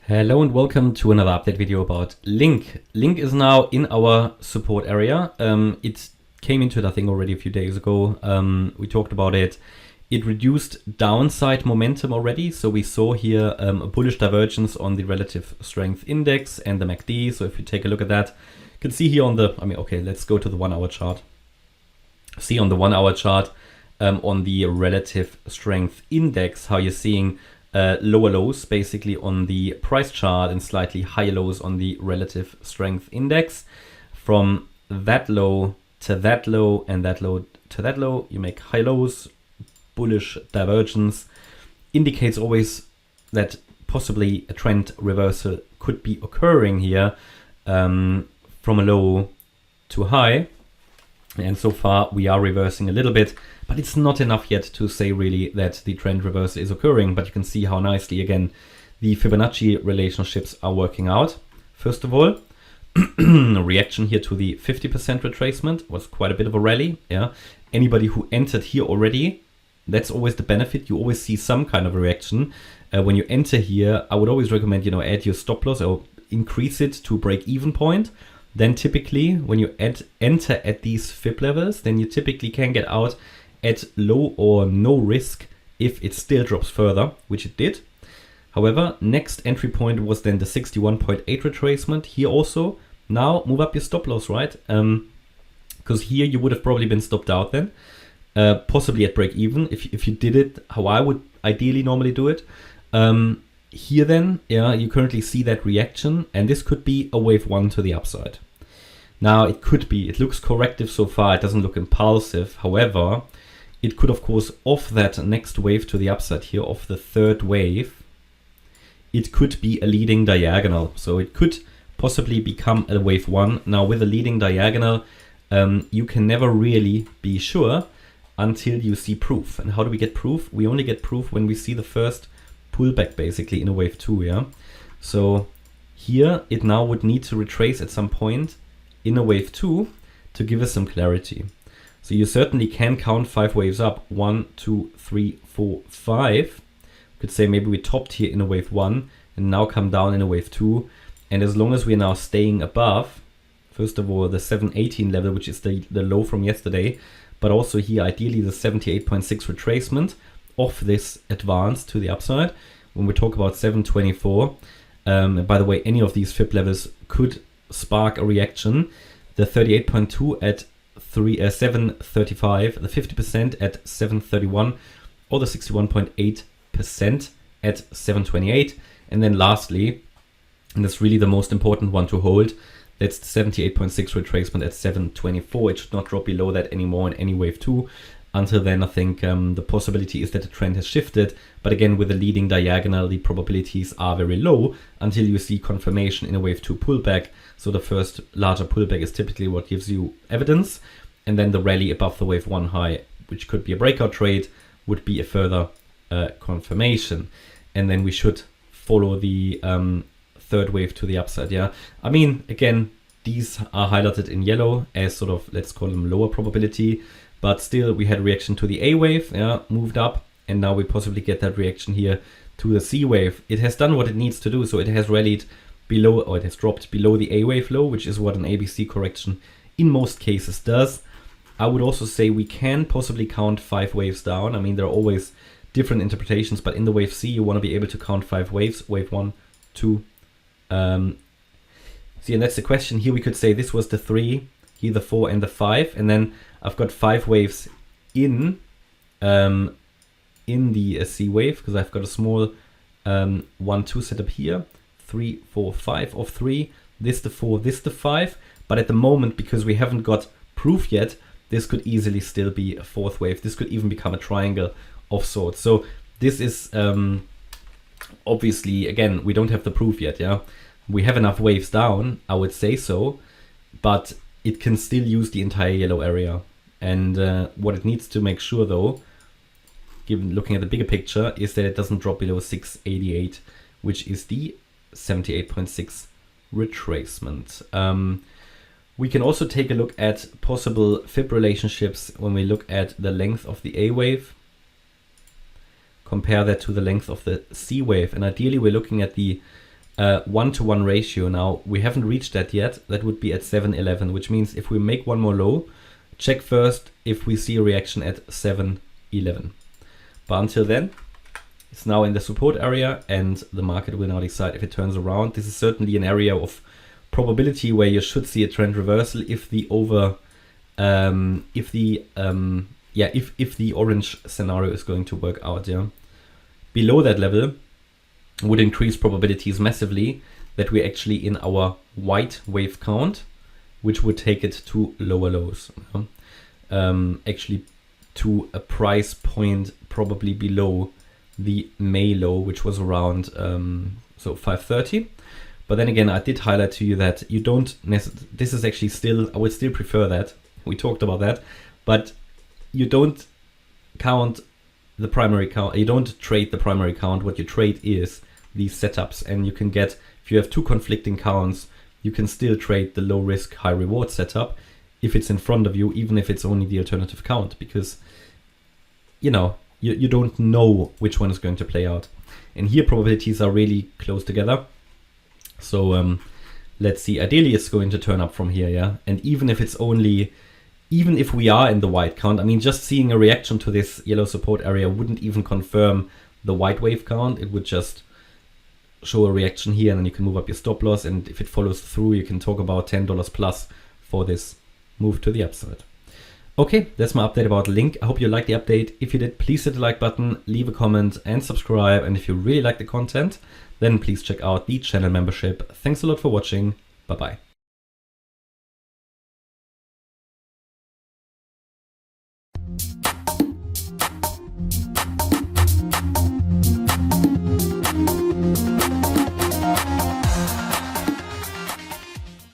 Hello and welcome to another update video about LINK. LINK is now in our support area. It came into it, I think, already a few days ago. We talked about it. It reduced downside momentum already. So we saw here a bullish divergence on the relative strength index and the MACD. So if you take a look at that, you can see here on the, okay, let's go to the 1 hour chart. See on the 1 hour chart on the relative strength index, how you're seeing lower lows basically on the price chart and slightly higher lows on the relative strength index. From that low to that low and that low to that low, you make high lows. Bullish divergence indicates always that possibly a trend reversal could be occurring here from a low to a high. And so far we are reversing a little bit, but it's not enough yet to say really that the trend reversal is occurring. But you can see how nicely, again, the Fibonacci relationships are working out. First of all, a reaction here to the 50% retracement was quite a bit of a rally. Yeah, anybody who entered here already, that's always the benefit. You always see some kind of a reaction. When you enter here, I would always recommend, add your stop loss or increase it to break even point. Then typically when you enter at these Fib levels, then you typically can get out at low or no risk if it still drops further, which it did. However, next entry point was then the 61.8 retracement. Here also, now move up your stop loss, right? Because here you would have probably been stopped out then, possibly at break even if you did it how I would ideally normally do it. Here then, you currently see that reaction, and this could be a wave 1 to the upside. Now it looks corrective so far, it doesn't look impulsive. However, it could of course, off that next wave to the upside here, off the third wave, it could be a leading diagonal. So it could possibly become a wave 1. Now with a leading diagonal, you can never really be sure until you see proof. And how do we get proof? We only get proof when we see the first pullback basically in a wave 2, yeah. So here it now would need to retrace at some point in a wave 2 to give us some clarity. So you certainly can count 5 waves up. 1, 2, 3, 4, 5. You could say maybe we topped here in a wave 1 and now come down in a wave 2. And as long as we're now staying above, first of all, the 718 level, which is the low from yesterday, but also here ideally the 78.6 retracement of this advance to the upside. When we talk about 724, by the way, any of these Fib levels could spark a reaction. The 38.2 at 735, the 50% at 731, or the 61.8% at 728. And then lastly, and that's really the most important one to hold, that's the 78.6 retracement at 724. It should not drop below that anymore in any wave 2. Until then, I think the possibility is that the trend has shifted. But again, with a leading diagonal, the probabilities are very low until you see confirmation in a wave 2 pullback. So the first larger pullback is typically what gives you evidence. And then the rally above the wave 1 high, which could be a breakout trade, would be a further confirmation. And then we should follow the third wave to the upside, yeah. Again, these are highlighted in yellow as sort of, let's call them lower probability. But still, we had a reaction to the A wave, moved up, and now we possibly get that reaction here to the C wave. It has done what it needs to do, so it has rallied below, or it has dropped below the A wave low, which is what an ABC correction in most cases does. I would also say we can possibly count 5 waves down. There are always different interpretations, but in the wave C, you want to be able to count 5 waves, wave 1, 2. See, and that's the question. Here we could say this was the 3, here the 4 and the 5, and then I've got 5 waves in the C wave, because I've got a small 1, 2 setup here, 3, 4, 5 of 3, this the 4, this the 5. But at the moment, because we haven't got proof yet, this could easily still be a 4th wave. This could even become a triangle of sorts. So this is obviously, again, we don't have the proof yet, yeah. We have enough waves down, I would say so, but it can still use the entire yellow area. And what it needs to make sure though, given looking at the bigger picture, is that it doesn't drop below 688, which is the 78.6 retracement. We can also take a look at possible Fib relationships when we look at the length of the A wave. Compare that to the length of the C wave. And ideally we're looking at the 1-to-1 ratio. Now, we haven't reached that yet. That would be at 7.11, which means if we make one more low, check first if we see a reaction at 7.11. But until then, it's now in the support area and the market will now decide if it turns around. This is certainly an area of probability where you should see a trend reversal if the if the orange scenario is going to work out. Yeah, below that level would increase probabilities massively that we're actually in our white wave count, which would take it to lower lows. Actually to a price point probably below the May low, which was around 530. But then again, I did highlight to you that you don't necessarily, this is actually still, I would still prefer that. We talked about that, but you don't count the primary count, you don't trade the primary count. What you trade is these setups, and you can get, if you have two conflicting counts, you can still trade the low risk, high reward setup if it's in front of you, even if it's only the alternative count, because you know, you don't know which one is going to play out. And here probabilities are really close together. So let's see, ideally it's going to turn up from here, yeah? And even if it's only, even if we are in the white count, I mean, just seeing a reaction to this yellow support area wouldn't even confirm the white wave count. It would just show a reaction here, and then you can move up your stop loss. And if it follows through, you can talk about $10 plus for this move to the upside. Okay, that's my update about Link. I hope you liked the update. If you did, please hit the like button, leave a comment and subscribe. And if you really like the content, then please check out the channel membership. Thanks a lot for watching. Bye-bye.